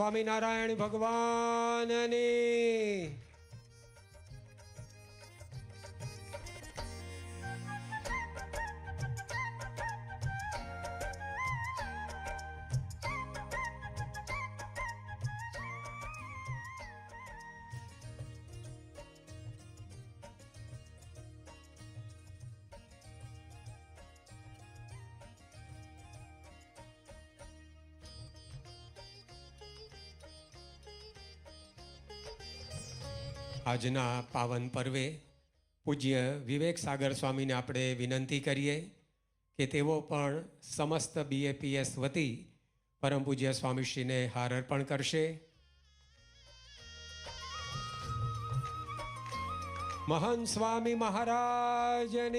સ્વામિનારાયણ ભગવાનની આજના પાવન પર્વે પૂજ્ય વિવેક સાગર સ્વામીને આપણે વિનંતી કરીએ કે તેઓ પણ સમસ્ત BAPS વતી પરમ પૂજ્ય સ્વામીશ્રીને હાર અર્પણ કરશે. મહાન સ્વામી મહારાજની